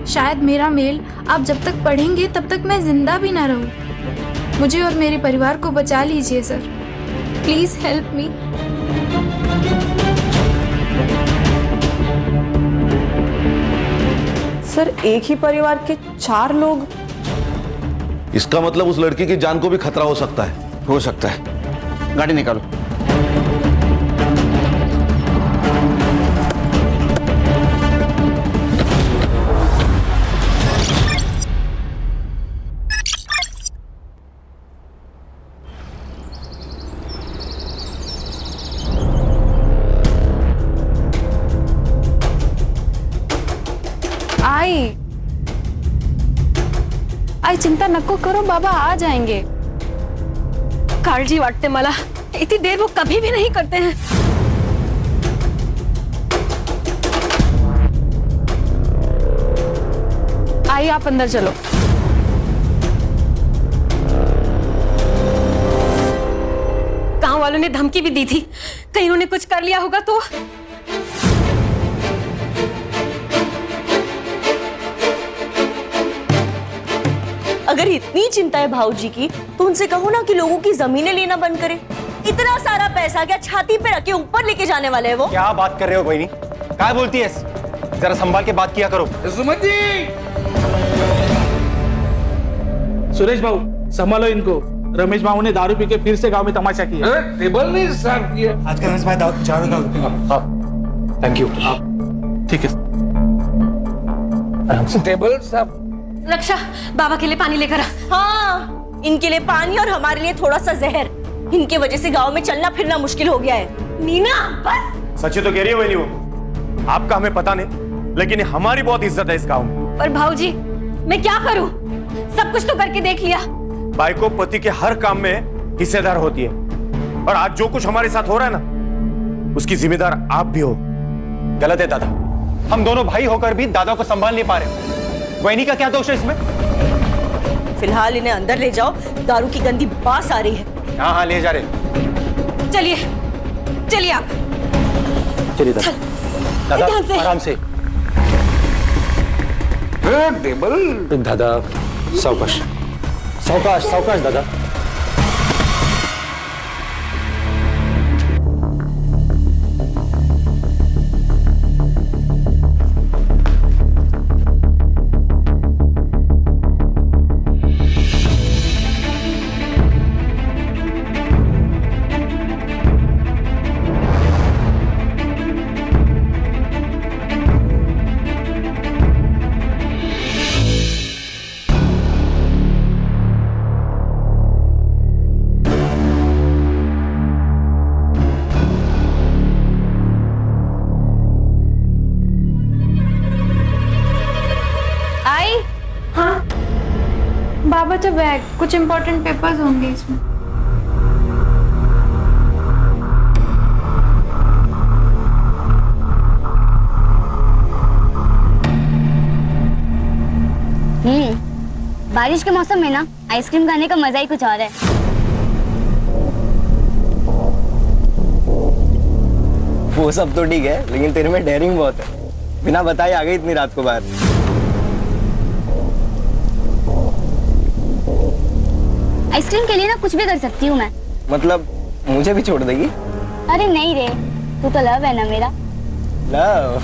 शायद मेरा मेल आप जब तक पढ़ेंगे तब तक मैं जिंदा भी ना रहूं। मुझे और मेरे परिवार को बचा लीजिए sir, please help me. Sir, एक ही परिवार के 4 लोग? इसका मतलब उस लड़की की जान को भी खतरा हो सकता है। हो सकता है। गाड़ी निकालो। आई चिंता नको करो, बाबा आ जाएंगे। काळजी वाटते मला, इतनी देर वो कभी भी नहीं करते हैं। आई आप अंदर चलो। गांव वालों ने धमकी भी दी थी, कहीं उन्होंने कुछ कर लिया होगा तो। अगर इतनी चिंता है भाऊजी की तो उनसे कहो ना कि लोगों की जमीनें लेना बंद करे। इतना सारा पैसा क्या छाती पे रखे ऊपर लेके जाने वाले हैं वो? क्या बात कर रहे हो बहनी, क्या बोलती है? जरा संभाल के बात किया करो। सुमन जी, सुरेश भाऊ संभालो इनको। रमेश भाऊ ने दारू पी के फिर से गांव में तमाशा किया। टेबल नहीं साफ किया। आज का रमेश भाई चारों का थैंक यू। ठीक है, टेबल साफ। रक्षा, बाबा के लिए पानी लेकर आ। हाँ, इनके लिए पानी और हमारे लिए थोड़ा सा जहर। इनके वजह से गांव में चलना फिरना मुश्किल हो गया है। मीना बस। सच्ची तो कह रही हो बहनी वो। आपका हमें पता नहीं, लेकिन हमारी बहुत इज्जत है इस गांव में। पर भाऊजी मैं क्या करूं, सब कुछ तो करके देख लिया। भाई को पति के हर काम में हिस्सेदार होती है, और आज जो कुछ हमारे साथ हो रहा है ना, उसकी जिम्मेदार आप भी हो। गलत है दादा, हम दोनों भाई होकर भी दादा को संभाल नहीं पा रहे। वैनी का क्या दोष है इसमें? फिलहाल इन्हें अंदर ले जाओ, दारू की गंदी बास आ रही है। हाँ हाँ ले जा रहे। चलिए चलिए आप। चलिए दादा, ध्यान से। आराम से। टेबल। दादा सावकाश सावकाश सावकाश दादा। बाबा का बैग, कुछ इम्पोर्टेंट पेपर्स होंगे इसमें। बारिश के मौसम में ना आइसक्रीम खाने का मजा ही कुछ और है। वो सब तो ठीक है, लेकिन तेरे में डेयरिंग बहुत है। बिना बताए आ गई इतनी रात को बाहर। आइसक्रीम के लिए ना कुछ भी कर सकती हूँ मैं। मतलब मुझे भी छोड़ देगी? अरे नहीं रे, तू तो लव है ना मेरा। लव?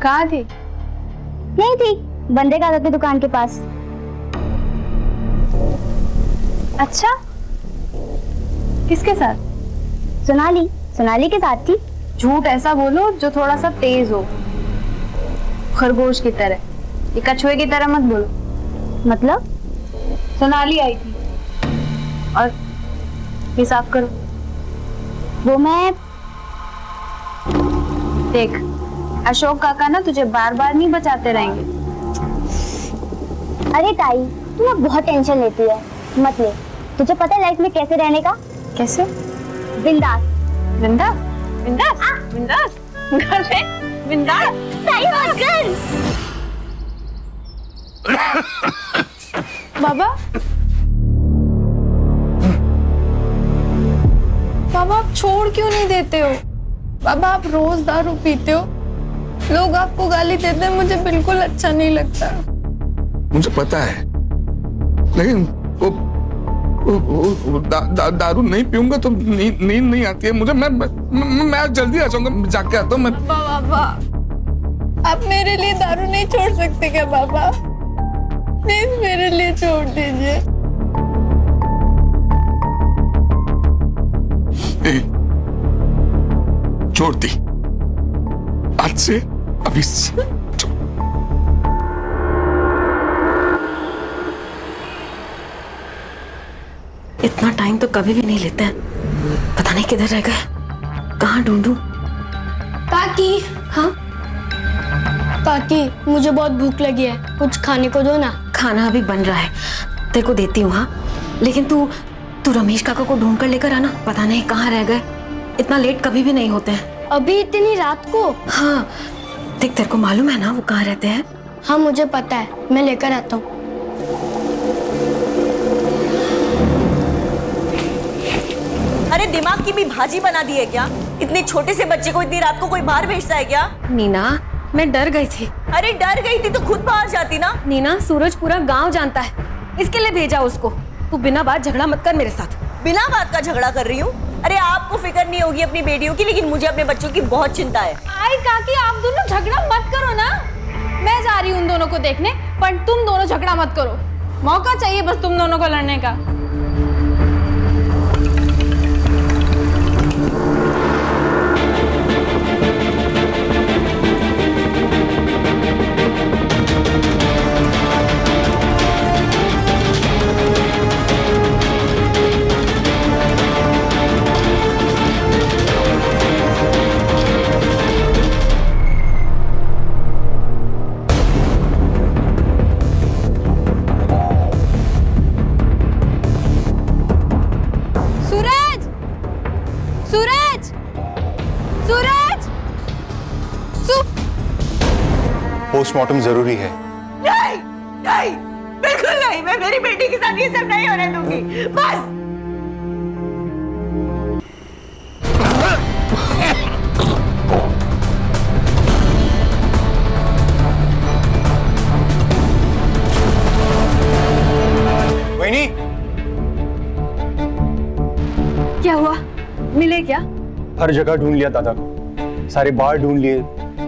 कहाँ थी? नहीं थी, बंदे का की दुकान के पास। अच्छा, किसके साथ? सोनाली के साथ थी। झूठ ऐसा बोलो जो थोड़ा सा तेज हो, खरगोश की तरह। ये कछुए की तरह मत बोलो। मतलब? सोनाली आई थी। और ये साफ करो। वो मैं देख, अशोक काका ना तुझे बार बार नहीं बचाते रहेंगे। अरे ताई, तू ना बहुत टेंशन लेती है। मत ले, तुझे पता है लाइफ में कैसे रहने का? कैसे? बिंदास। बिंदास? बिंदास? बिंदास? घर पे बिंदास सही बात कर। बाबा बाबा आप छोड़ क्यों नहीं देते हो? बाबा आप रोज दारू पीते हो, लोग आपको गाली देते हैं, मुझे बिल्कुल अच्छा नहीं लगता। मुझे पता है, लेकिन दारू नहीं पीऊंगा तो नींद नहीं आती है मुझे। मैं आज जल्दी आ जाऊंगा, जाके आता हूँ मैं। बाबा आप मेरे लिए दारू नहीं छोड़ सकते क्या बाबा? प्लीज मेरे लिए छोड़ दीजिए। छोड़ दी, आज से अभी से। इतना टाइम तो कभी भी नहीं लेते हैं। पता नहीं किधर रह गए, कहाँ ढूंढूं? काकी, हाँ काकी मुझे बहुत भूख लगी है, कुछ खाने को दो ना। खाना अभी बन रहा है, तेरे को देती हूँ। हाँ लेकिन तू रमेश काका को ढूंढ कर लेकर आना, पता नहीं कहाँ रह गए। इतना लेट कभी भी नहीं होते हैं। अभी इतनी रात को? हाँ देख, तेरे को मालूम है ना वो कहाँ रहते हैं? हाँ मुझे पता है, मैं लेकर आता हूँ। अरे दिमाग की भी भाजी बना दी है क्या? इतने छोटे से बच्चे को इतनी रात को कोई बाहर भेजता है क्या? नीना मैं डर गई थी। अरे डर गई थी तो खुद बाहर जाती ना। नीना सूरज पूरा गांव जानता है, इसके लिए भेजा उसको। तू बिना बात झगड़ा मत कर मेरे साथ। बिना बात का झगड़ा कर रही हूँ? अरे आपको फिक्र नहीं होगी अपनी बेटियों की, लेकिन मुझे अपने बच्चों की बहुत चिंता है। आई काकी आप दोनों झगड़ा मत करो ना, मैं जा रही हूँ उन दोनों को देखने, पर तुम दोनों झगड़ा मत करो। मौका चाहिए बस तुम दोनों को लड़ने का। पोस्टमार्टम जरूरी है। नहीं नहीं बिल्कुल नहीं, मैं मेरी बेटी के साथ ये सब नहीं होने दूंगी। बस वहीनी, क्या हुआ? मिले क्या? हर जगह ढूंढ लिया दादा को, सारे बार ढूंढ लिए,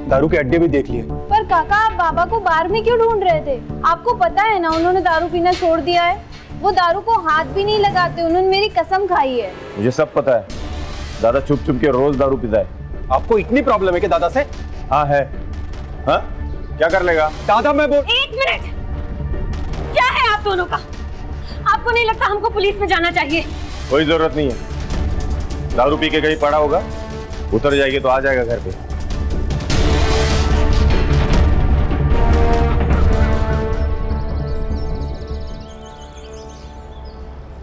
दारू के अड्डे भी देख लिए। पर काका आप बाबा को बार में क्यों ढूंढ रहे थे? आपको पता है ना उन्होंने दारू पीना छोड़ दिया है। वो दारू को हाथ भी नहीं लगाते, उन्होंने मेरी कसम खाई है। मुझे सब पता है, दादा चुप चुप के रोज दारू पीता है। आपको इतनी प्रॉब्लम है कि दादा से? हाँ है। हाँ क्या कर लेगा दादा? मैं बोल। एक मिनट, क्या है आप दोनों का? आपको नहीं लगता हमको पुलिस में जाना चाहिए? कोई जरूरत नहीं है, दारू पी के कहीं पड़ा होगा, उतर जाएगी तो आ जाएगा घर पे।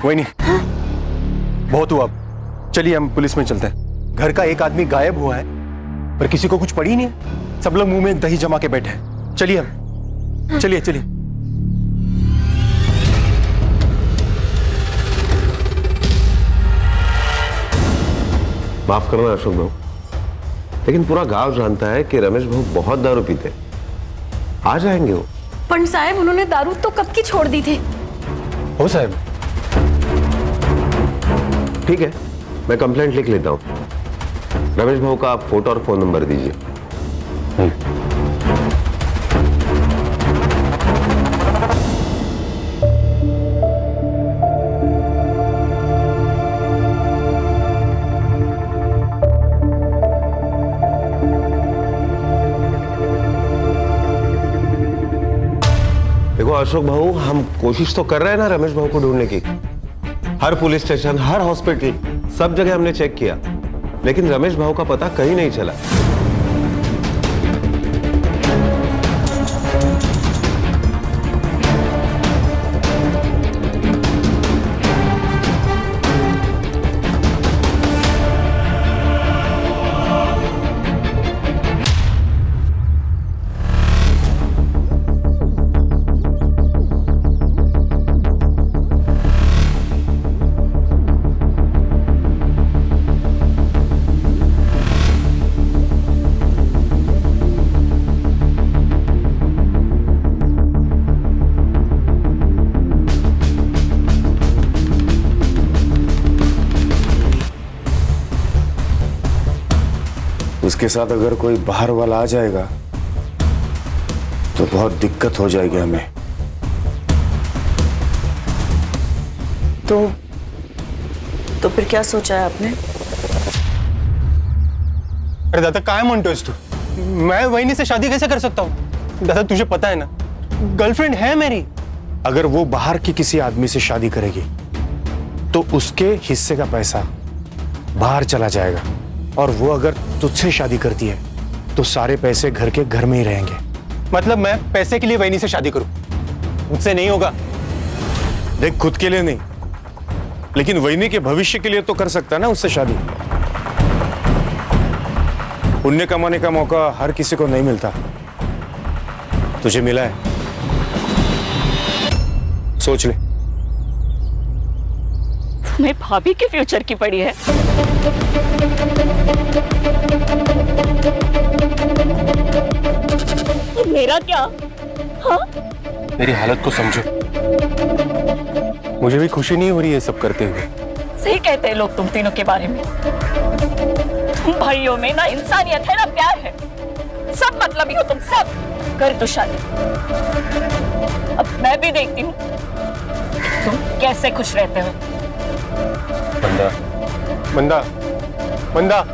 कोई नहीं, बहुत हुआ, चलिए हम पुलिस में चलते हैं। घर का एक आदमी गायब हुआ है पर किसी को कुछ पड़ी नहीं है, सब लोग मुंह में दही जमा के बैठे हैं। चलिए हम, चलिए चलिए। माफ करना अशोक भाऊ, लेकिन पूरा गांव जानता है कि रमेश भाऊ बहुत दारू पीते। आ जाएंगे वो। पंड साहब उन्होंने दारू तो कब की छोड़ दी थी। हो साहब, ठीक है, मैं कंप्लेंट लिख लेता हूँ। रमेश भाऊ का आप फोटो और फोन नंबर दीजिए। देखो अशोक भाऊ, हम कोशिश तो कर रहे हैं ना रमेश भाऊ को ढूंढने की। हर पुलिस स्टेशन, हर हॉस्पिटल, सब जगह हमने चेक किया, लेकिन रमेश भाऊ का पता कहीं नहीं चला। उसके साथ अगर कोई बाहर वाला आ जाएगा तो बहुत दिक्कत हो जाएगी हमें। तो फिर क्या सोचा है आपने? अरे दादा काय म्हणतोयस तू? मैं वहिनी से शादी कैसे कर सकता हूँ? दादा तुझे पता है ना, गर्लफ्रेंड है मेरी। अगर वो बाहर की किसी आदमी से शादी करेगी तो उसके हिस्से का पैसा बाहर चला जाएगा, और वो अगर तुझसे शादी करती है तो सारे पैसे घर के घर में ही रहेंगे। मतलब मैं पैसे के लिए वहिनी से शादी करूं? मुझसे नहीं होगा। देख, खुद के लिए नहीं, लेकिन वहिनी के भविष्य के लिए तो कर सकता है ना उससे शादी। पुण्य कमाने का मौका हर किसी को नहीं मिलता, तुझे मिला है, सोच ले। तुम्हें भाभी के फ्यूचर की पड़ी है। मेरा क्या? हाँ? मेरी हालत को समझो, मुझे भी खुशी नहीं हो रही है सब करते हुए। सही कहते हैं लोग तुम तीनों के बारे में। तुम भाइयों में ना इंसानियत है ना प्यार है, सब मतलबी हो तुम सब। कर दो शादी, अब मैं भी देखती हूँ तुम कैसे खुश रहते हो। बंदा बंदा बंदा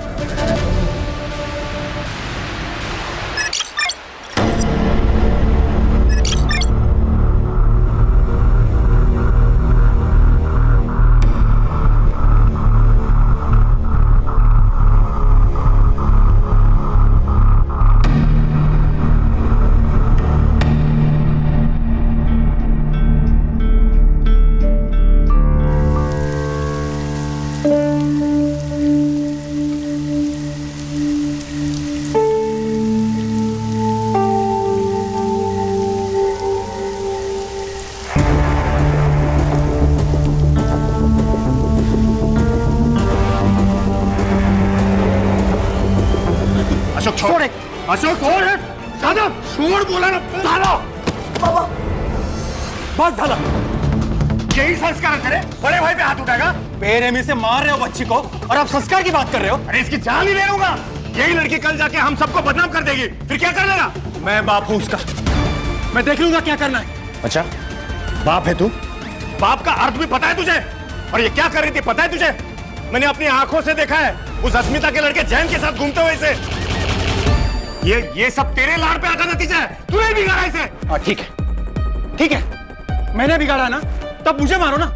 अशोक छोड़, अशोक छोड़, दादा छोड़ बोला ना, दादा। बस झाला। यही संस्कार तेरे बड़े भाई पे हाथ उठाएगा? बेरहमी से मार रहे हो बच्ची को और आप संस्कार की बात कर रहे हो। अरे इसकी जान ही ले लूंगा। यही लड़की कल जाके हम सबको बदनाम कर देगी, फिर क्या कर लेगा? मैं बाप हूं उसका, मैं देख लूंगा क्या करना है। अच्छा, बाप है तू? बाप का अर्थ भी पता है तुझे? और ये क्या कर रही थी पता है तुझे? मैंने अपनी आंखों से देखा है उस अस्मिता के लड़के जैन के साथ घूमते हुए इसे। ये सब तेरे लाड़ पे आका नतीजा है, तूने बिगाड़ा इसे। हाँ ठीक है, ठीक है, मैंने बिगाड़ा ना, तब मुझे मारो ना।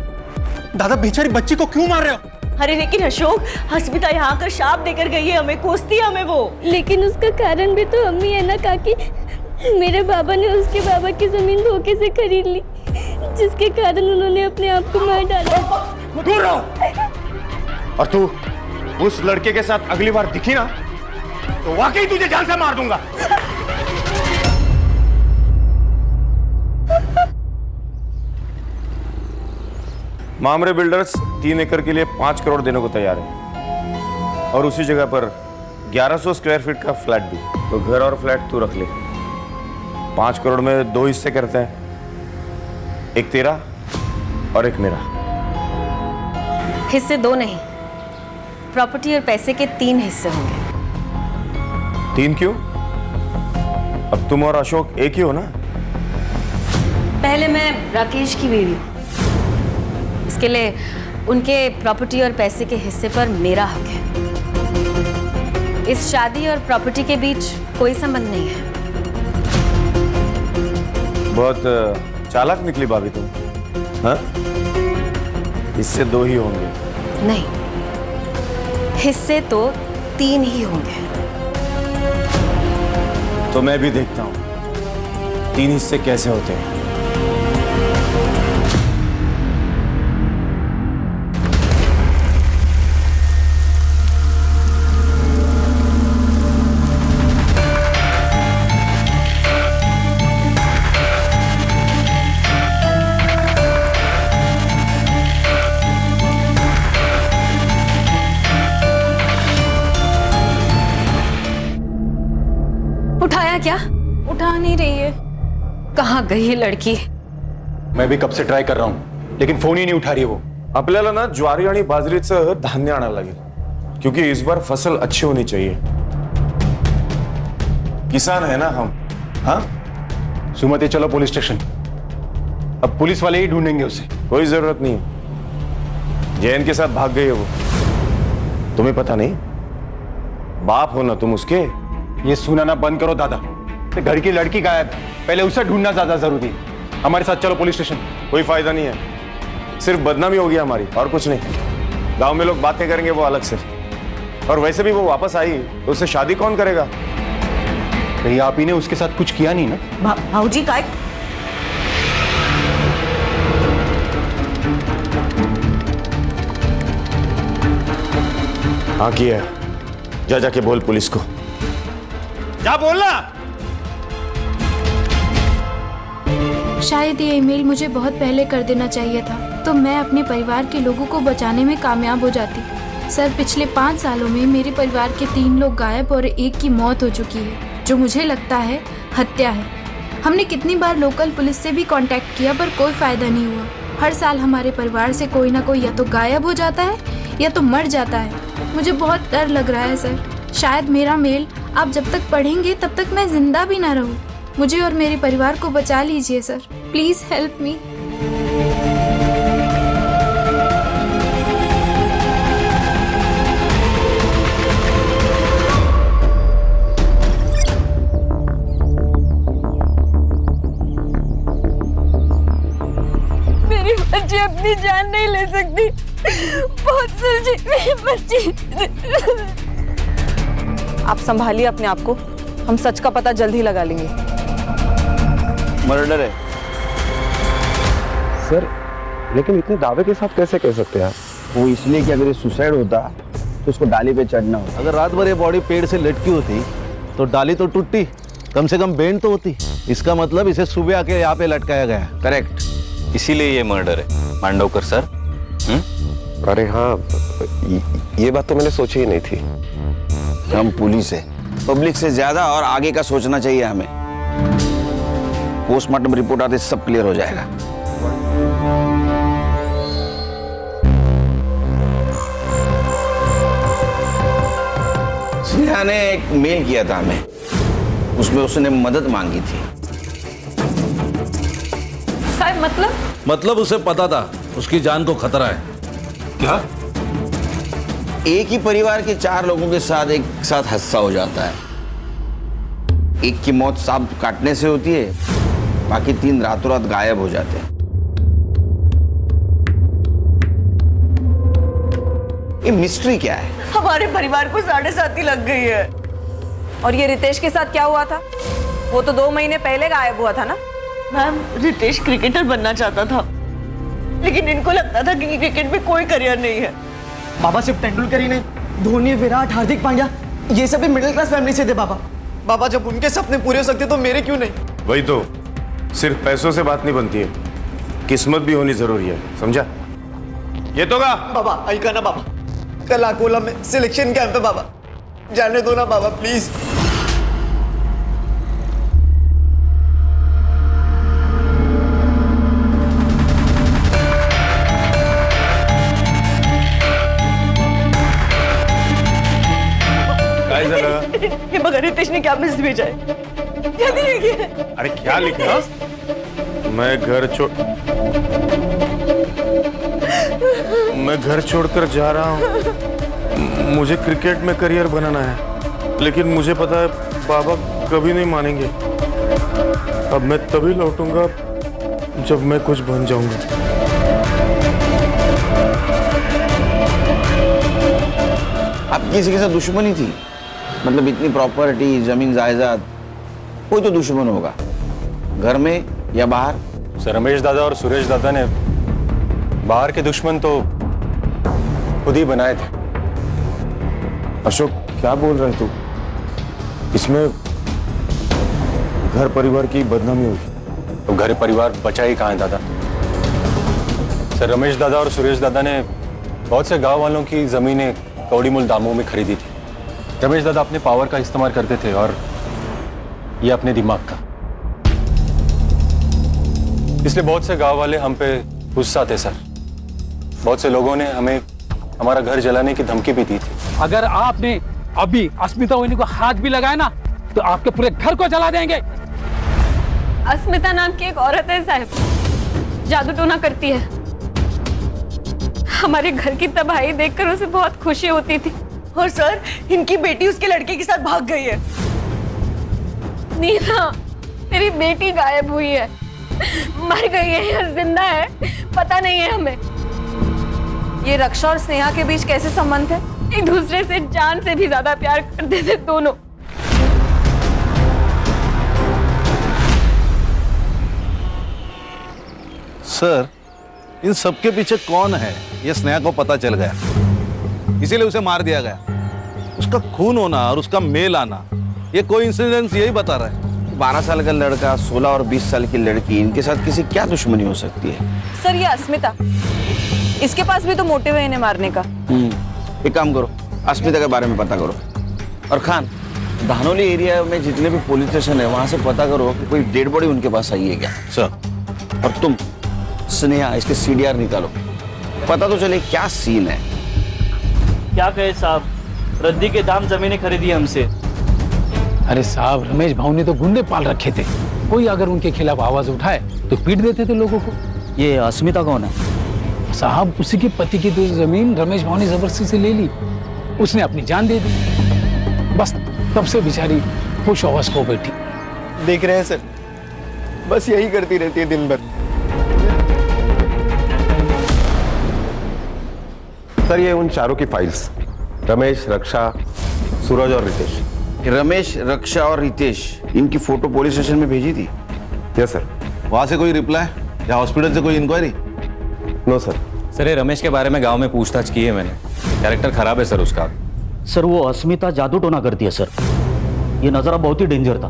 दादा बेचारी बच्ची को क्यों मार रहे हो? अरे लेकिन अशोक, अस्मिता यहाँ आकर शाप देकर गई है हमें, कोसती है हमें वो। लेकिन उसका कारण भी तो हम ही है ना काकी। मेरे बाबा ने उसके बाबा की जमीन धोखे से खरीद ली, जिसके कारण उन्होंने अपने आप को मार डाला। दूर रहो। और तू उस लड़के के साथ अगली बार दिखी ना तो वाकई तुझे जान से मार दूंगा। मामरे बिल्डर्स 3 एकड़ के लिए 5 करोड़ देने को तैयार है, और उसी जगह पर 1100 स्क्वायर फीट का फ्लैट भी। तो घर और फ्लैट तू रख ले। 5 करोड़ में 2 हिस्से करते हैं, एक तेरा और एक मेरा। हिस्से 2 नहीं, प्रॉपर्टी और पैसे के 3 हिस्से होंगे। 3 क्यों? अब तुम और अशोक एक ही हो ना? पहले मैं राकेश की बीवी हूँ, इसके लिए उनके प्रॉपर्टी और पैसे के हिस्से पर मेरा हक है। इस शादी और प्रॉपर्टी के बीच कोई संबंध नहीं है। बहुत चालाक निकली भाभी तुम। हाँ? हिस्से 2 ही होंगे। नहीं, हिस्से तो 3 ही होंगे। तो मैं भी देखता हूं 3 हिस्से कैसे होते हैं। उठाया क्या? उठा नहीं रही है। कहाँ गई ये लड़की? मैं भी कब से ट्राय कर रहा हूं, लेकिन फोन ही नहीं उठा रही है वो। आपल्याला ना ज्वारी आणि बाजरीचं धान्य आणायला लागेल, क्योंकि इस बार फसल अच्छी होनी चाहिए। किसान है ना हम। हाँ सुमति, चलो पुलिस स्टेशन। अब पुलिस वाले ही ढूंढेंगे उसे। कोई जरूरत नहीं है, जयंत के साथ भाग गई है वो। तुम्हें पता नहीं? बाप हो ना तुम उसके। ये सुनाना बंद करो दादा। घर की लड़की गायब, पहले उसे ढूंढना ज्यादा जरूरी है। हमारे साथ चलो पुलिस स्टेशन। कोई फायदा नहीं है, सिर्फ बदनामी होगी हमारी, और कुछ नहीं। गांव में लोग बातें करेंगे वो अलग से। और वैसे भी वो वापस आई तो उससे शादी कौन करेगा? कहीं आप ही ने उसके साथ कुछ किया नहीं ना? भाऊजी काय हाँ किया है। जा जाके बोल पुलिस को, जा बोलना। शायद ये ईमेल मुझे बहुत पहले कर देना चाहिए था, तो मैं अपने परिवार के लोगों को बचाने में कामयाब हो जाती। सर, पिछले 5 सालों में मेरे परिवार के 3 लोग गायब और 1 की मौत हो चुकी है, जो मुझे लगता है हत्या है। हमने कितनी बार लोकल पुलिस से भी कांटेक्ट किया, पर कोई फायदा नहीं हुआ। हर साल हमारे परिवार से कोई ना कोई या तो गायब हो जाता है या तो मर जाता है। मुझे बहुत डर लग रहा है सर। शायद मेरा मेल आप जब तक पढ़ेंगे तब तक मैं जिंदा भी ना रहूं। मुझे और मेरे परिवार को बचा लीजिए सर, प्लीज हेल्प मी। मेरी बच्ची अपनी जान नहीं ले सकती, बहुत सुलझी मेरी बच्ची। आप संभालिए अपने आप को, हम सच का पता जल्द ही लगा लेंगे। मर्डर है सर, लेकिन इतने दावे के साथ कैसे कह सकते हैं आप? वो इसलिए कि अगर ये सुसाइड होता तो उसको डाली पे चढ़ना होता। अगर रात भर ये बॉडी पेड़ से लटकी होती तो डाली तो टूटती, कम से कम बेंड तो होती। इसका मतलब इसे सुबह आके यहाँ पे लटकाया गया। करेक्ट, इसीलिए ये मर्डर है मांडवकर सर। अरे हाँ, ये बात तो मैंने सोची ही नहीं थी। हम पुलिस है, पब्लिक से ज्यादा और आगे का सोचना चाहिए हमें। पोस्टमार्टम रिपोर्ट आते सब क्लियर हो जाएगा। स्नेहा ने एक मेल किया था हमें, उसमें उसने मदद मांगी थी। साहब मतलब उसे पता था उसकी जान को खतरा है। क्या? एक ही परिवार के 4 लोगों के साथ एक साथ हादसा हो जाता है। एक की मौत सांप काटने से होती है, बाकी 3 रातों रात गायब हो जाते हैं। ये मिस्ट्री क्या है? हमारे परिवार को 7.5 लग गई है। और ये रितेश के साथ क्या हुआ था? वो तो 2 महीने पहले गायब हुआ था ना? मैम, रितेश क्रिकेटर बनना चाहता था, लेकिन इनको लगता था कि क्रिकेट में कोई करियर नहीं है। बाबा सिर्फ तेंदुलकर ही नहीं, धोनी, विराट, हार्दिक पांड्या, ये सभी मिडिल क्लास फैमिली से थे। बाबा जब उनके सपने पूरे हो सकते तो मेरे क्यों नहीं? वही तो, सिर्फ पैसों से बात नहीं बनती है, किस्मत भी होनी जरूरी है, समझा? ये तो का बाबा ऐका ना बाबा, कल अकोला में सिलेक्शन कैंप है बाबा, जाने दो ना बाबा प्लीज। ये मगर रितेश ने क्या मैसेज भेजा है? क्या लिखा है? अरे क्या लिखा? मैं घर छोड़कर जा रहा हूँ, मुझे क्रिकेट में करियर बनाना है, लेकिन मुझे पता है बाबा कभी नहीं मानेंगे। अब मैं तभी लौटूंगा जब मैं कुछ बन जाऊंगा। अब किसी के साथ दुश्मनी थी? मतलब इतनी प्रॉपर्टी, जमीन जायदाद, कोई तो दुश्मन होगा, घर में या बाहर। सर, रमेश दादा और सुरेश दादा ने बाहर के दुश्मन तो खुद ही बनाए थे। अशोक, क्या बोल रहे तू? इसमें घर परिवार की बदनामी हुई। तो घर परिवार बचा ही कहाँ है दादा? सर, रमेश दादा और सुरेश दादा ने बहुत से गांव वालों की जमीनें कौड़ी मूल दामों में खरीदी थी। रमेश दादा अपने पावर का इस्तेमाल करते थे और ये अपने दिमाग का। इसलिए बहुत से गांव वाले हम पे गुस्सा थे सर। बहुत से लोगों ने हमें हमारा घर जलाने की धमकी भी दी थी। अगर आपने अभी अस्मिता वहिनी को हाथ भी लगाया ना तो आपके पूरे घर को जला देंगे। अस्मिता नाम की एक औरत है साहब, जादू टोना करती है। हमारे घर की तबाही देखकर उसे बहुत खुशी होती थी। और सर, इनकी बेटी उसके लड़के के साथ भाग गई है। नीना, मेरी बेटी गायब हुई है, मर गई है या जिंदा है पता नहीं है हमें। ये रक्षा और स्नेहा के बीच कैसे संबंध है? एक दूसरे से जान से भी ज्यादा प्यार करते थे दोनों। सर, इन सबके पीछे कौन है ये स्नेहा को पता चल गया, इसीलिए उसे मार दिया गया। उसका खून होना और उसका मेल आना ये कोइंसिडेंस यही बता रहा है। 12 साल का लड़का, 16 और 20 साल की लड़की, इनके साथ किसी क्या दुश्मनी हो सकती है? सर, ये अस्मिता, इसके पास भी तो मोटिव है इन्हें मारने का। एक काम करो, अस्मिता के बारे में पता करो। और खान, धानोली एरिया में जितने भी पुलिस स्टेशन है वहां से पता करो कि कोई डेड बॉडी उनके पास आई है क्या। सर। और तुम स्नेहा, इसके CDR निकालो, पता तो चले क्या सीन है। क्या कहे साहब, रद्दी के दाम जमीनें खरीदी हमसे। अरे साहब, रमेश भाऊ ने तो गुंडे पाल रखे थे, कोई अगर उनके खिलाफ आवाज उठाए तो पीट देते थे लोगों को। ये अस्मिता कौन है? साहब, उसी के पति की जमीन रमेश भाऊ ने जबरदस्ती से ले ली, उसने अपनी जान दे दी। बस तब से बेचारी खुश हवस को बैठी। देख रहे हैं सर, बस यही करती रहती है दिन भर। सर, ये उन चारों की फाइल्स, रमेश, रक्षा, सूरज और रितेश। रमेश, रक्षा और रितेश, इनकी फोटो पुलिस स्टेशन में भेजी थी? Yes sir. वहां से कोई रिप्लाई या हॉस्पिटल से कोई इंक्वायरी? No sir. सर, ये रमेश के बारे में गांव में पूछताछ की है मैंने, कैरेक्टर खराब है सर उसका। सर, वो अस्मिता जादू टोना करती है सर। ये नजारा बहुत ही डेंजर था,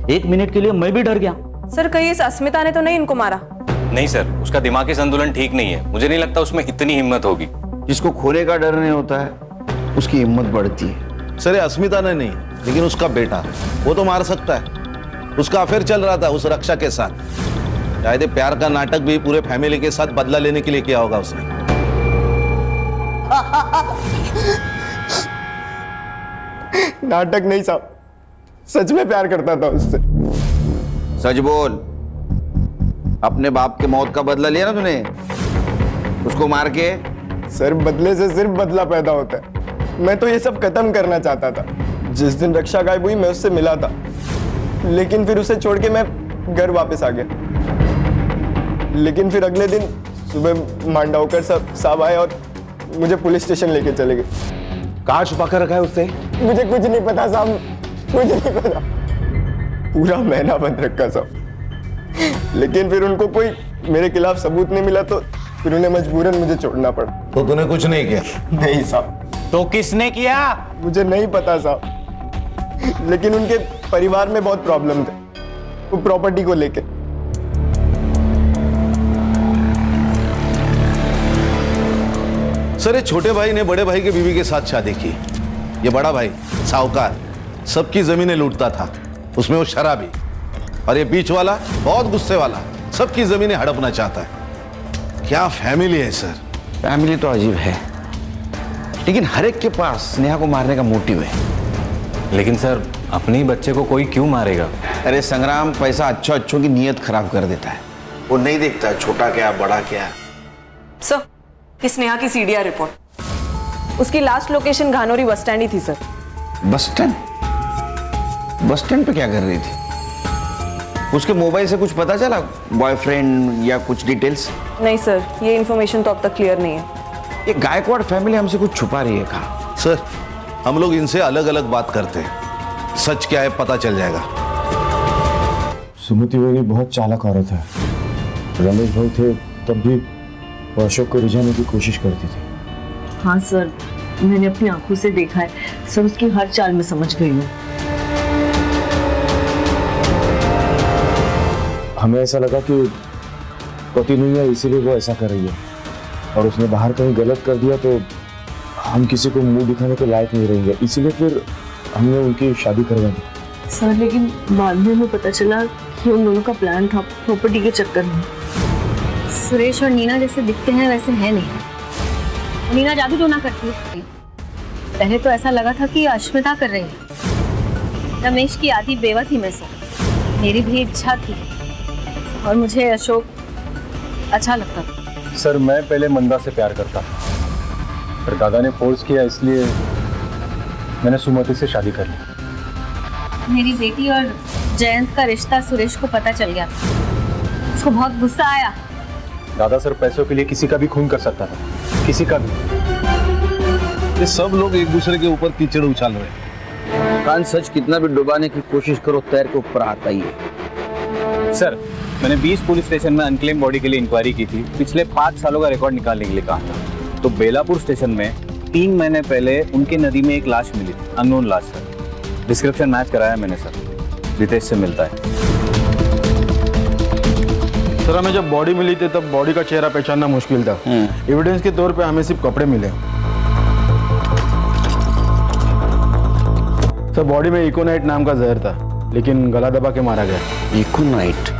1 मिनट के लिए मैं भी डर गया। सर, कहीं इस अस्मिता ने तो नहीं इनको मारा? नहीं सर, उसका दिमागी संतुलन ठीक नहीं है, मुझे नहीं लगता उसमें इतनी हिम्मत होगी। जिसको खोने का डर नहीं होता है उसकी हिम्मत बढ़ती है। सर, ये अस्मिता ने नहीं, लेकिन उसका बेटा, वो तो मार सकता है। उसका अफेयर चल रहा था उस रक्षा के साथ। शायद प्यार का नाटक भी पूरे फैमिली के साथ बदला लेने के लिए किया होगा उसने। नाटक नहीं साहब, सच में प्यार करता था उससे। सच बोल, अपने बाप के मौत का बदला लिया ना तूने उसको मार के? सर, बदले से सिर्फ बदला पैदा होता है। मैं तो ये सब खत्म करना चाहता था। जिस दिन रक्षा गायब हुई मैं उससे मिला था, लेकिन फिर उसे छोड़ के मैं घर वापस आ गया। लेकिन फिर अगले दिन सुबह मांडावकर साहब आए और मुझे पुलिस स्टेशन लेके चले गए। कहाँ छुपा कर रखा है उसने? मुझे कुछ नहीं पता साहब, कुछ नहीं पता। पूरा महीना बंद रखा साहब, लेकिन फिर उनको कोई मेरे खिलाफ सबूत नहीं मिला तो फिर उन्हें मजबूरन मुझे छोड़ना पड़ा। तो तूने कुछ नहीं किया? नहीं साहब। तो किसने किया? मुझे नहीं पता साहब, लेकिन उनके परिवार में बहुत प्रॉब्लम थे, वो प्रॉपर्टी को लेके। सर, ये छोटे भाई ने बड़े भाई के बीवी के साथ शादी की। ये बड़ा भाई साहूकार सबकी जमीनें लूटता था, उसमें वो शराबी। और ये बीच वाला बहुत गुस्से वाला, सबकी जमीनें हड़पना चाहता है। क्या फैमिली है सर। फैमिली तो अजीब है, लेकिन हर एक के पास स्नेहा को मारने का मोटिव है। लेकिन सर, अपने ही बच्चे को कोई क्यों मारेगा? अरे संग्राम, पैसा अच्छों की नीयत खराब कर देता है। वो नहीं देखता छोटा क्या बड़ा क्या। सर, इस स्नेहा की CDR रिपोर्ट, उसकी लास्ट लोकेशन घानोरी बस स्टैंड ही थी sir. Bus stand? Bus stand पे क्या कर रही थी? उसके मोबाइल से कुछ पता चला, बॉयफ्रेंड या कुछ डिटेल्स? नहीं सर, ये इन्फॉर्मेशन तो अब तक क्लियर नहीं है। ये गायकवाड़ फैमिली हमसे कुछ छुपा रही है। कहा सर, हम लोग इनसे अलग अलग बात करते हैं, सच क्या है पता चल जाएगा। सुमति वही बहुत चालाक औरत है। रमेश भाई थे तब भी वो अशोक को रिझाने की कोशिश करती थी। हाँ सर, मैंने अपनी आंखों से देखा है सर, उसकी हर चाल में समझ गई हूँ। हमें ऐसा लगा कि पति नहीं है इसीलिए वो ऐसा कर रही है, और उसने बाहर कहीं गलत कर दिया तो हम किसी को मुंह दिखाने के लायक नहीं रहेंगे, इसीलिए फिर हमने उनकी शादी करवा दी। सर, लेकिन बाद में हमें पता चला कि उन दोनों का प्लान था प्रॉपर्टी के चक्कर में। सुरेश और नीना जैसे दिखते हैं वैसे है नहीं। नीना जादू टोना करती है। पहले तो ऐसा लगा था कि अस्मिता कर रही है, रमेश की आधी बेवा थी मैं सर। मेरी भी इच्छा थी और मुझे अशोक अच्छा लगता था। सर मैं पहले मंदा से प्यार करता था, पर दादा ने फोर्स किया इसलिए मैंने सुमति से शादी कर ली। मेरी बेटी और जयंत का रिश्ता सुरेश को पता चल गया था। उसको बहुत गुस्सा आया। दादा सर पैसों के लिए किसी का भी खून कर सकता था, किसी का भी। ये सब लोग एक दूसरे के ऊपर कीचड़ उछाल रहे हैं। कान सच कितना भी डुबाने की कोशिश करो, तैर के ऊपर आता ही है। सर मैंने 20 पुलिस स्टेशन में अनक्लेम बॉडी के लिए इंक्वायरी की थी। पिछले 5 सालों का रिकॉर्ड निकालने के लिए कहा था। तो बेलापुर स्टेशन में 3 महीने पहले उनके नदी में एक लाश मिली थी, अननोन लाश सर। डिस्क्रिप्शन मैच कराया मैंने सर, रितेश से मिलता है। सर हमें जब बॉडी मिली थी तब बॉडी का चेहरा पहचानना मुश्किल था। एविडेंस के तौर पे हमें सिर्फ कपड़े मिले। सर बॉडी में इकोनाइट नाम का जहर था, लेकिन गला दबा के मारा गया। इकोनाइट?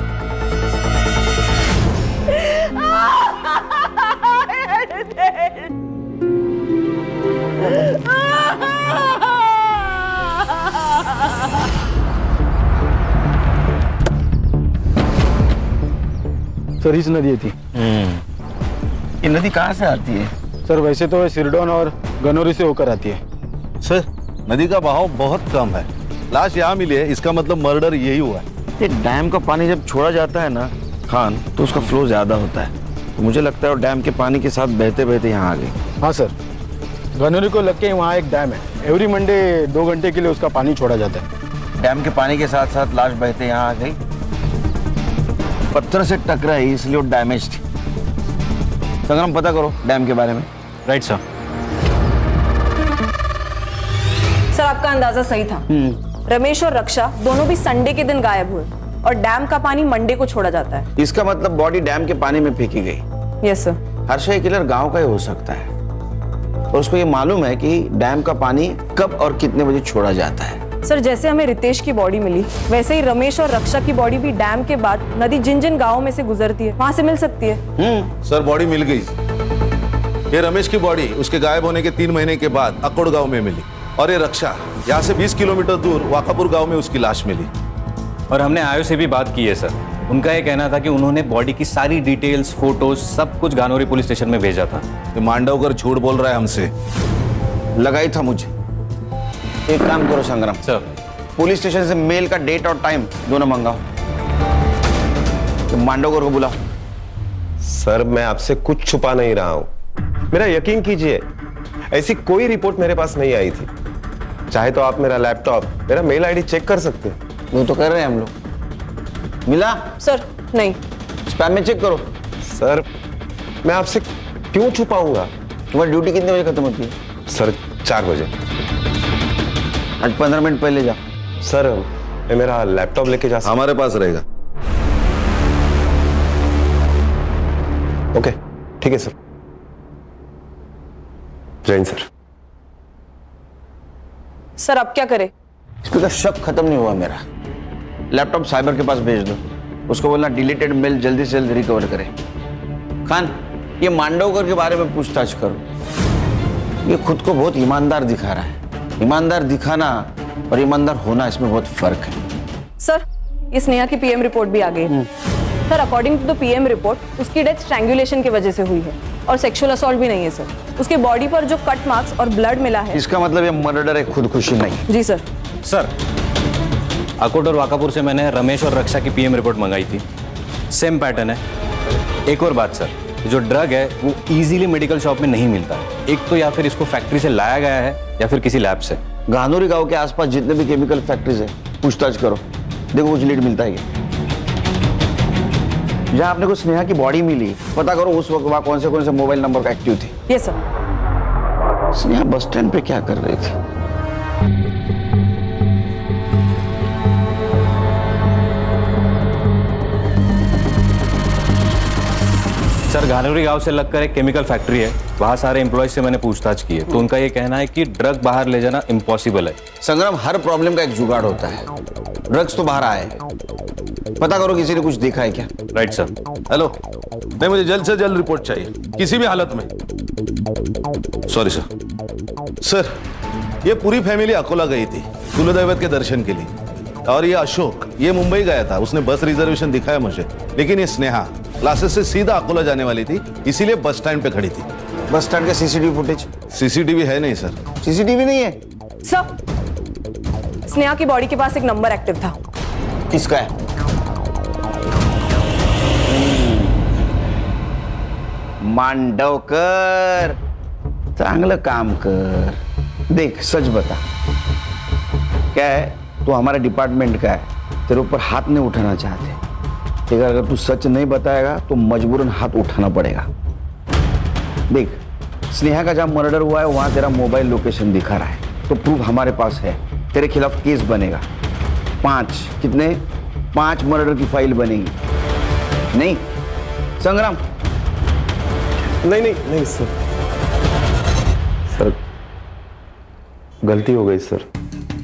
सर इस नदी थी। ये नदी कहाँ से आती है? सर वैसे तो सिरडोन और गनौरी से होकर आती है। सर नदी का बहाव बहुत कम है, लाश यहाँ मिली है, इसका मतलब मर्डर यही हुआ है। ये डैम का पानी जब छोड़ा जाता है ना खान, तो उसका फ्लो ज्यादा होता है। तो मुझे लगता है वो डैम के पानी के साथ बहते बहते यहाँ आ गई। हाँ सर, गनौरी को लग के वहाँ एक डैम है। एवरी मंडे 2 घंटे के लिए उसका पानी छोड़ा जाता है। डैम के पानी के साथ साथ लाश बहते यहाँ आ गई। पत्थर से टकराई इसलिए वो डैमेज थी। संग्राम पता करो डैम के बारे में। Right sir. सर आपका अंदाजा सही था। रमेश और रक्षा दोनों भी संडे के दिन गायब हुए और डैम का पानी मंडे को छोड़ा जाता है। इसका मतलब बॉडी डैम के पानी में फेंकी गई। Yes sir. हर्षा किलर गांव का ही हो सकता है और उसको ये मालूम है कि डैम का पानी कब और कितने बजे छोड़ा जाता है। सर जैसे हमें रितेश की बॉडी मिली, वैसे ही रमेश और रक्षा की बॉडी भी डैम के बाद नदी जिन जिन गाँवों में से गुजरती है वहां से मिल सकती है। सर बॉडी मिल गई। ये रमेश की बॉडी उसके गायब होने के 3 महीने के बाद अकोड़ गांव में मिली, और ये रक्षा यहाँ से 20 किलोमीटर दूर वाकापुर गांव में उसकी लाश मिली। और हमने आयो से भी बात की है सर। उनका ये कहना था कि उन्होंने बॉडी की सारी डिटेल्स, फोटोज सब कुछ गानोरी पुलिस स्टेशन में भेजा था। ये मांडवकर झूठ बोल रहा है हमसे। लगा ही था मुझे। एक काम करो संग्राम सर, पुलिस स्टेशन से मेल का डेट और टाइम दोनों मंगाओ। तो मांडवकर को बुलाओ। सर मैं आपसे कुछ छुपा नहीं रहा हूं, मेरा यकीन कीजिए, ऐसी कोई रिपोर्ट मेरे पास नहीं आई थी। चाहे तो आप मेरा लैपटॉप, मेरा मेल आईडी चेक कर सकते हैं। वो तो कर रहे हैं हम लोग। मिला? सर नहीं। स्पैम में चेक करो। सर मैं आपसे क्यों छुपाऊंगा? तुम्हारी ड्यूटी कितने बजे खत्म होती है? सर 4 बजे। आज 15 मिनट पहले जा। सर मैं मेरा लैपटॉप लेके जा सकता? हमारे पास रहेगा। ओके ठीक है सर। जैन सर। सर अब क्या करें? इस पे का शक खत्म नहीं हुआ मेरा। लैपटॉप साइबर के पास भेज दो, उसको बोलना डिलीटेड मेल जल्दी से जल्दी रिकवर करे। खान ये मांडवकर के बारे में पूछताछ करो। ये खुद को बहुत ईमानदार दिखा रहा है। ईमानदार दिखाना और ईमानदार होना इसमें बहुत फर्क है। सर ये स्नेहा की पीएम रिपोर्ट भी आ गई है। Sir according to the PM report उसकी डेथ स्ट्रैंगुलेशन की वजह से हुई है और सेक्सुअल असॉल्ट भी नहीं है सर। उसके बॉडी पर जो कट मार्क्स और ब्लड मिला है, इसका मतलब ये मर्डर है, खुदकुशी नहीं। जी सर। सर अकोट और वाकापुर से मैंने रमेश और रक्षा की पीएम रिपोर्ट मंगाई थी, सेम पैटर्न है। एक और बात सर, जो ड्रग है वो इजीली मेडिकल शॉप में नहीं मिलता है। एक तो या फिर इसको फैक्ट्री से लाया गया है या फिर किसी लैब से। गानोरी गांव के आसपास जितने भी केमिकल फैक्ट्रीज है पूछताछ करो, देखो कुछ लीड मिलता है क्या। जहाँ आपने को स्नेहा की बॉडी मिली पता करो उस वक्त वहाँ कौन से मोबाइल नंबर का एक्टिव थे। Yes sir. Sneha bus stand पे क्या कर रही थी? सर गानौरी गांव से लगकर एक केमिकल फैक्ट्री है, वहाँ सारे एम्प्लॉयज से मैंने पूछताछ की है, तो उनका ये कहना है कि ड्रग बाहर ले जाना इम्पॉसिबल है। संग्राम हर प्रॉब्लम का एक जुगाड़ होता है। ड्रग्स तो बाहर आए, पता करो किसी ने कुछ देखा है क्या। Right sir. हेलो, नहीं मुझे जल्द से जल्द रिपोर्ट चाहिए किसी भी हालत में। Sorry sir. सर ये पूरी फैमिली अकोला गई थी कुलदैवत के दर्शन के लिए। और ये अशोक ये मुंबई गया था, उसने बस रिजर्वेशन दिखाया मुझे। लेकिन ये स्नेहा क्लासेस से सीधा अकोला जाने वाली थी, इसीलिए बस स्टैंड पे खड़ी थी। बस स्टैंड का सीसीटीवी फुटेज? सीसीटीवी है नहीं सर। सीसीटीवी नहीं है सर, स्नेहा की बॉडी के पास एक नंबर एक्टिव था। किसका है? मांडवकर, चांगलं काम कर। देख सच बता, क्या है तू हमारे डिपार्टमेंट का है, तेरे ऊपर हाथ नहीं उठाना चाहते, लेकिन अगर तू सच नहीं बताएगा तो मजबूरन हाथ उठाना पड़ेगा। देख, स्नेहा का जहां मर्डर हुआ है वहां तेरा मोबाइल लोकेशन दिखा रहा है, तो प्रूफ हमारे पास है, तेरे खिलाफ केस बनेगा। 5 मर्डर की फाइल बनेगी। नहीं संग्राम? नहीं सर, सर गलती हो गई सर।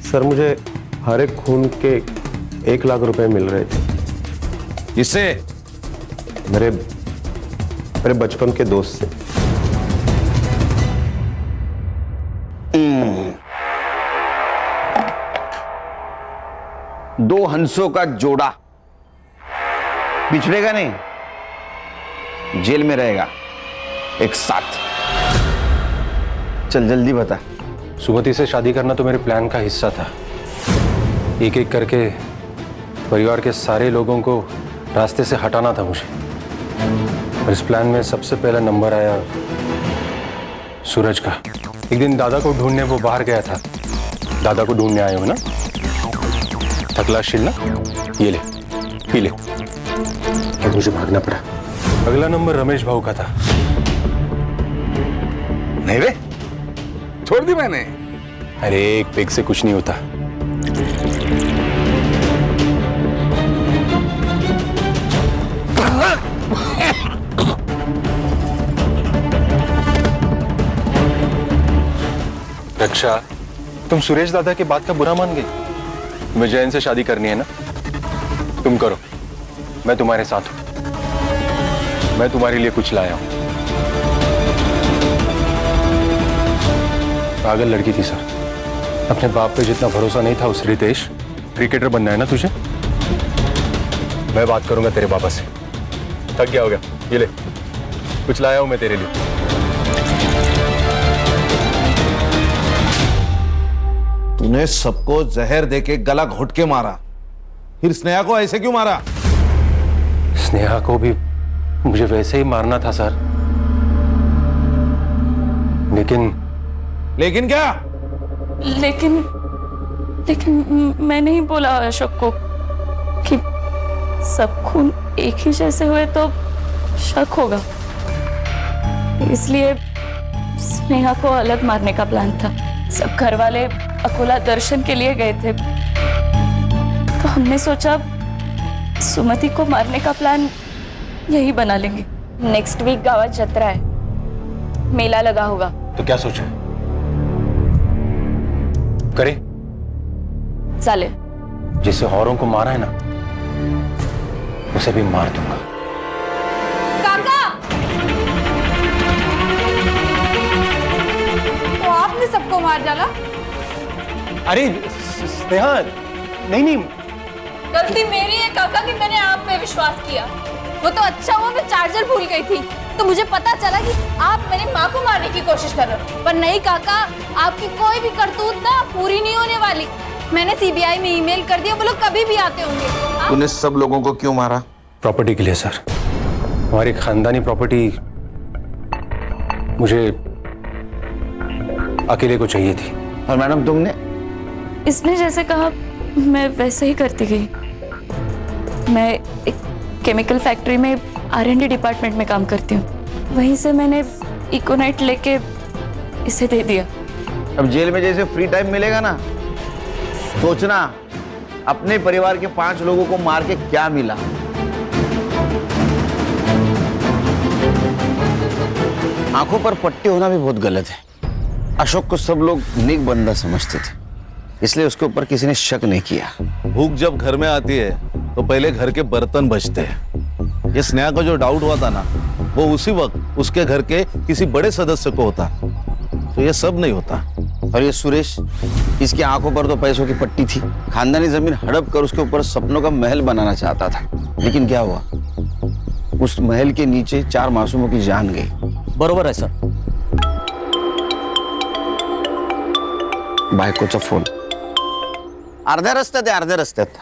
सर मुझे हर एक खून के 1 लाख रुपए मिल रहे थे। इससे मेरे बचपन के दोस्त से। दो हंसों का जोड़ा बिछड़ेगा नहीं, जेल में रहेगा एक साथ। चल जल्दी बता। सुमति से शादी करना तो मेरे प्लान का हिस्सा था। एक एक करके परिवार के सारे लोगों को रास्ते से हटाना था मुझे। और इस प्लान में सबसे पहला नंबर आया सूरज का। एक दिन दादा को ढूंढने वो बाहर गया था। दादा को ढूंढने आए हो ना? थकला शिलना, ये ले, पी ले। और मुझे भागना पड़ा। अगला नंबर रमेश भाऊ का था। नहीं रे, छोड़ दी मैंने। अरे एक पेग से कुछ नहीं होता। रक्षा, तुम सुरेश दादा की बात का बुरा मान गई? तुम्हें जैन से शादी करनी है ना? तुम करो, मैं तुम्हारे साथ हूं। मैं तुम्हारे लिए कुछ लाया हूं। पागल लड़की थी सर, अपने बाप पे जितना भरोसा नहीं था उस रितेश। क्रिकेटर बनना है ना तुझे? मैं बात करूंगा तेरे पापा से। थक गया होगा, ये ले, कुछ लाया हूं मैं तेरे लिए। तूने सबको जहर देके गला घोट के मारा, फिर स्नेहा को ऐसे क्यों मारा? स्नेहा को भी मुझे वैसे ही मारना था सर। लेकिन क्या? लेकिन मैं नहीं बोला अशोक को कि सब खून एक ही जैसे हुए तो शक होगा, इसलिए स्नेहा को अलग मारने का प्लान था। सब घर वाले अकोला दर्शन के लिए गए थे, तो हमने सोचा सुमति को मारने का प्लान यही बना लेंगे। नेक्स्ट वीक गावात जत्रा है, मेला लगा होगा। तो क्या सोचा करे? चाले, जिसे औरों को मारा है ना, उसे भी मार दूंगा। काका, तो आपने सबको मार डाला? अरे स्नेहा, नहीं। गलती मेरी है काका कि मैंने आप पे विश्वास किया। वो तो अच्छा हुआ मैं चार्जर भूल गई थी, तो मुझे पता चला कि आप मेरी माँ को मारने की कोशिश कर रहे हो। पर नहीं काका, आपकी कोई भी करतूत ना पूरी नहीं होने वाली। मैंने सीबीआई में ईमेल कर दिया, वो लोग कभी भी आते होंगे। तूने सब लोगों को क्यों मारा? प्रॉपर्टी के लिए सर। हमारी खानदानी प्रॉपर्टी मुझे अकेले को चाहिए थी। और मैडम तुमने? इसने जैसे कहा मैं वैसे ही करती गई। मैं एक केमिकल फैक्ट्री में R&D डिपार्टमेंट में काम करती हूँ। वहीं से मैंने इकोनाइट लेके इसे दे दिया। अब जेल में जैसे फ्री टाइम मिलेगा ना, सोचना अपने परिवार के 5 लोगों को मार के क्या मिला। आंखों पर पट्टी होना भी बहुत गलत है। अशोक को सब लोग नेक बंदा समझते थे, इसलिए उसके ऊपर किसी ने शक नहीं किया। भूख जब घर में आती है तो पहले घर के बर्तन बचते हैं। ये स्नेहा को जो डाउट हुआ था ना, वो उसी वक्त उसके घर के किसी बड़े सदस्य को होता तो ये सब नहीं होता। और ये सुरेश, इसकी आंखों पर तो पैसों की पट्टी थी। खानदानी जमीन हड़प कर उसके ऊपर सपनों का महल बनाना चाहता था, लेकिन क्या हुआ, उस महल के नीचे 4 मासूमों की जान गई। बरोबर आहे सर. बायकोचा फोन. अर्ध्या रस्त्यात.